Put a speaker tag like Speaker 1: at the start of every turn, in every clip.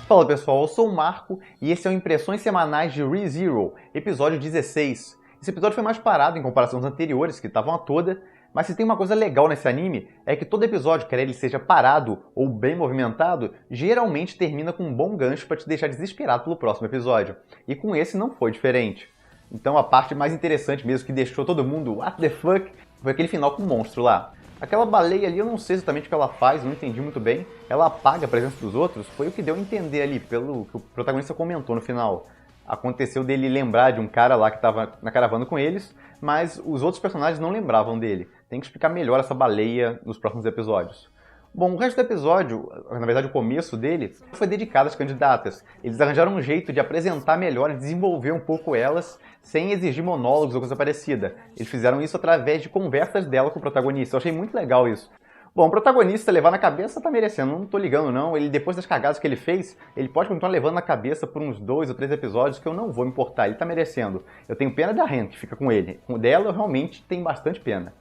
Speaker 1: Fala pessoal, eu sou o Marco e esse é o Impressões Semanais de ReZero, episódio 16. Esse episódio foi mais parado em comparação aos anteriores, que estavam a toda, mas se tem uma coisa legal nesse anime, é que todo episódio, quer ele seja parado ou bem movimentado, geralmente termina com um bom gancho para te deixar desesperado pelo próximo episódio. E com esse não foi diferente. Então a parte mais interessante mesmo, que deixou todo mundo what the fuck, foi aquele final com o monstro lá. Aquela baleia ali, eu não sei exatamente o que ela faz, não entendi muito bem. Ela apaga a presença dos outros, foi o que deu a entender ali, pelo que o protagonista comentou no final. Aconteceu dele lembrar de um cara lá que estava na caravana com eles, mas os outros personagens não lembravam dele. Tem que explicar melhor essa baleia nos próximos episódios. Bom, o resto do episódio, na verdade o começo dele, foi dedicado às candidatas. Eles arranjaram um jeito de apresentar melhor e desenvolver um pouco elas, sem exigir monólogos ou coisa parecida. Eles fizeram isso através de conversas dela com o protagonista. Eu achei muito legal isso. Bom, o protagonista levar na cabeça tá merecendo, não tô ligando não. Ele, depois das cagadas que ele fez, ele pode continuar levando na cabeça por uns 2 ou 3 episódios que eu não vou me importar, ele tá merecendo. Eu tenho pena da Ren, que fica com ele. Com dela eu realmente tenho bastante pena.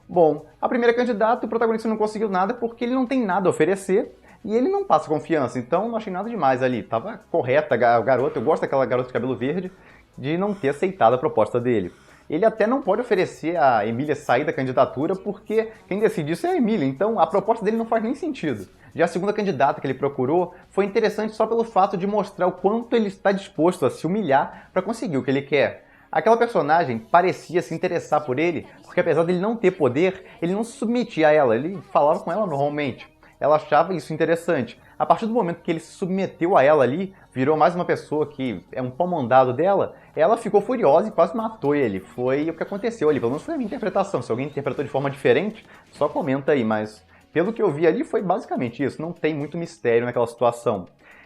Speaker 1: Bom, a primeira candidata, o protagonista não conseguiu nada porque ele não tem nada a oferecer e ele não passa confiança, então não achei nada demais ali. Tava correta a garota, eu gosto daquela garota de cabelo verde, de não ter aceitado a proposta dele. Ele até não pode oferecer a Emília sair da candidatura porque quem decide isso é a Emília, então a proposta dele não faz nem sentido. Já a segunda candidata que ele procurou foi interessante só pelo fato de mostrar o quanto ele está disposto a se humilhar para conseguir o que ele quer. Aquela personagem parecia se interessar por ele, porque apesar dele não ter poder, ele não se submetia a ela, ele falava com ela normalmente. Ela achava isso interessante. A partir do momento que ele se submeteu a ela ali, virou mais uma pessoa que é um pau mandado dela, ela ficou furiosa e quase matou ele. Foi o que aconteceu ali, pelo menos foi a minha interpretação. Se alguém interpretou de forma diferente, só comenta aí, mas pelo que eu vi ali foi basicamente isso, não tem muito mistério naquela situação.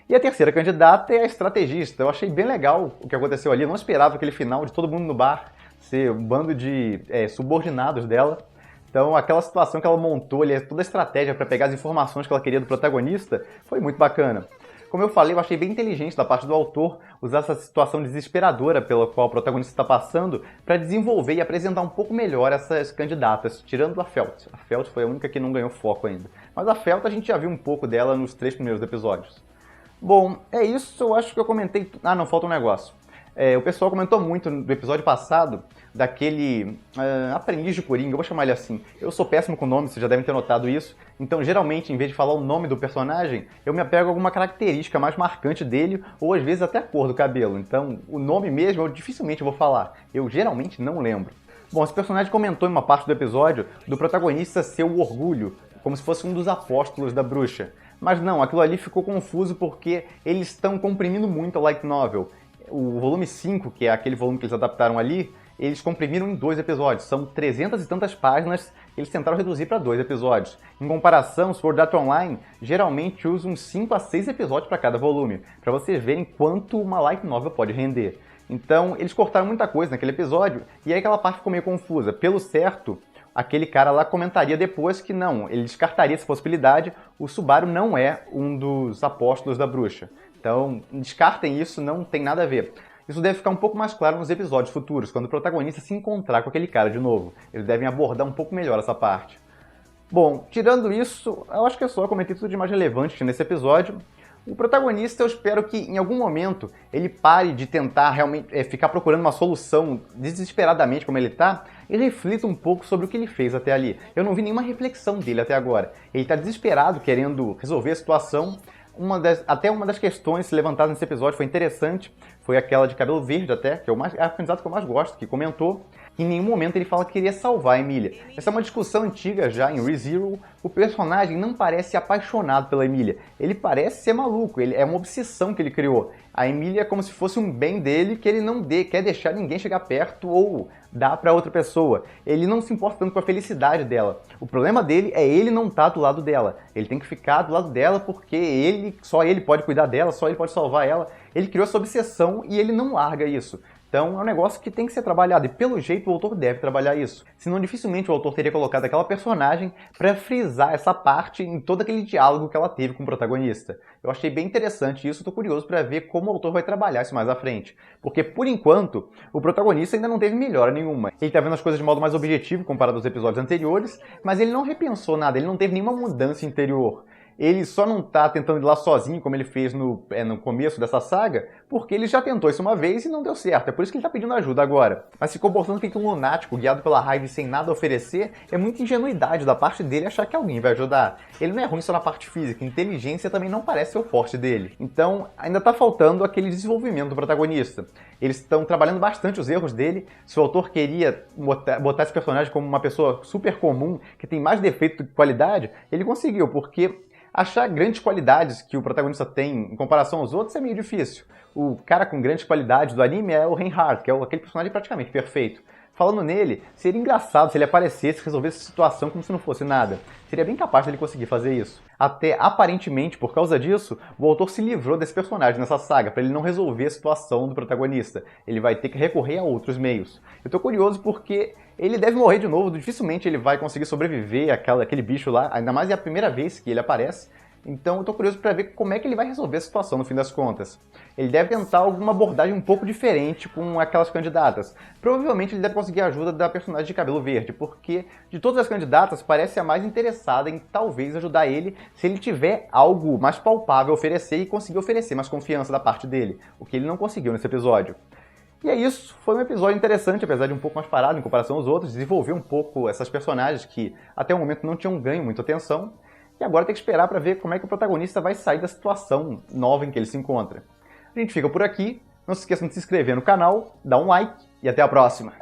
Speaker 1: E a terceira candidata é a estrategista. Eu achei bem legal o que aconteceu ali. Eu não esperava aquele final de todo mundo no bar ser um bando de subordinados dela. Então aquela situação que ela montou, toda a estratégia para pegar as informações que ela queria do protagonista, foi muito bacana. Como eu falei, eu achei bem inteligente da parte do autor usar essa situação desesperadora pela qual o protagonista está passando para desenvolver e apresentar um pouco melhor essas candidatas, tirando a Felt. A Felt foi a única que não ganhou foco ainda. Mas a Felt a gente já viu um pouco dela nos 3 primeiros episódios. Bom, é isso, eu acho que eu comentei... Ah, não, falta um negócio. O pessoal comentou muito no episódio passado daquele aprendiz de Coringa, eu vou chamar ele assim. Eu sou péssimo com nomes, vocês já devem ter notado isso. Então, geralmente, em vez de falar o nome do personagem, eu me apego a alguma característica mais marcante dele, ou às vezes até a cor do cabelo. Então, o nome mesmo eu dificilmente vou falar. Eu geralmente não lembro. Bom, esse personagem comentou em uma parte do episódio do protagonista ser o orgulho, como se fosse um dos apóstolos da bruxa. Mas não, aquilo ali ficou confuso porque eles estão comprimindo muito a light novel. O volume 5, que é aquele volume que eles adaptaram ali, eles comprimiram em 2 episódios. São 300 e tantas páginas, eles tentaram reduzir para 2 episódios. Em comparação, Sword Art Online geralmente usa uns 5 a 6 episódios para cada volume, para vocês verem quanto uma light novel pode render. Então, eles cortaram muita coisa naquele episódio, e aí aquela parte ficou meio confusa. Pelo certo, aquele cara lá comentaria depois que não, ele descartaria essa possibilidade, o Subaru não é um dos apóstolos da bruxa. Então, descartem isso, não tem nada a ver. Isso deve ficar um pouco mais claro nos episódios futuros, quando o protagonista se encontrar com aquele cara de novo. Eles devem abordar um pouco melhor essa parte. Bom, tirando isso, eu acho que é só, eu comentei tudo de mais relevante nesse episódio. O protagonista, eu espero que em algum momento ele pare de tentar realmente ficar procurando uma solução desesperadamente como ele está e reflita um pouco sobre o que ele fez até ali. Eu não vi nenhuma reflexão dele até agora. Ele está desesperado, querendo resolver a situação. Até uma das questões levantadas nesse episódio foi interessante, foi aquela de cabelo verde até, que é a candidata que eu mais gosto, que comentou que em nenhum momento ele fala que queria salvar a Emília. Essa é uma discussão antiga já em ReZero. O personagem não parece apaixonado pela Emília, ele parece ser maluco, é uma obsessão que ele criou. A Emília é como se fosse um bem dele que ele não quer deixar ninguém chegar perto ou dar para outra pessoa. Ele não se importa tanto com a felicidade dela. O problema dele é ele não estar do lado dela. Ele tem que ficar do lado dela porque só ele pode cuidar dela, só ele pode salvar ela. Ele criou essa obsessão e ele não larga isso. Então é um negócio que tem que ser trabalhado, e pelo jeito o autor deve trabalhar isso. Senão dificilmente o autor teria colocado aquela personagem para frisar essa parte em todo aquele diálogo que ela teve com o protagonista. Eu achei bem interessante isso, estou curioso para ver como o autor vai trabalhar isso mais à frente. Porque, por enquanto, o protagonista ainda não teve melhora nenhuma. Ele está vendo as coisas de modo mais objetivo comparado aos episódios anteriores, mas ele não repensou nada, ele não teve nenhuma mudança interior. ele só não tá tentando ir lá sozinho, como ele fez no começo dessa saga, porque ele já tentou isso uma vez e não deu certo. É por isso que ele tá pedindo ajuda agora. Mas se comportando feito um lunático, guiado pela raiva e sem nada a oferecer, é muita ingenuidade da parte dele achar que alguém vai ajudar. Ele não é ruim só na parte física, inteligência também não parece ser o forte dele. Então, ainda tá faltando aquele desenvolvimento do protagonista. Eles estão trabalhando bastante os erros dele. Se o autor queria botar esse personagem como uma pessoa super comum, que tem mais defeito do que qualidade, ele conseguiu, porque achar grandes qualidades que o protagonista tem em comparação aos outros é meio difícil. O cara com grandes qualidades do anime é o Reinhardt, que é aquele personagem praticamente perfeito. Falando nele, seria engraçado se ele aparecesse e resolvesse a situação como se não fosse nada. Seria bem capaz de ele conseguir fazer isso. Até, aparentemente, por causa disso, o autor se livrou desse personagem nessa saga, para ele não resolver a situação do protagonista. Ele vai ter que recorrer a outros meios. Eu tô curioso porque ele deve morrer de novo, dificilmente ele vai conseguir sobreviver àquele bicho lá, ainda mais é a primeira vez que ele aparece. Então eu tô curioso para ver como é que ele vai resolver a situação no fim das contas. Ele deve tentar alguma abordagem um pouco diferente com aquelas candidatas. Provavelmente ele deve conseguir a ajuda da personagem de cabelo verde, porque de todas as candidatas parece a mais interessada em talvez ajudar ele se ele tiver algo mais palpável a oferecer e conseguir oferecer mais confiança da parte dele, o que ele não conseguiu nesse episódio. E é isso, foi um episódio interessante, apesar de um pouco mais parado em comparação aos outros, desenvolveu um pouco essas personagens que até o momento não tinham ganho muita atenção. E agora tem que esperar para ver como é que o protagonista vai sair da situação nova em que ele se encontra. A gente fica por aqui, não se esqueçam de se inscrever no canal, dar um like e até a próxima!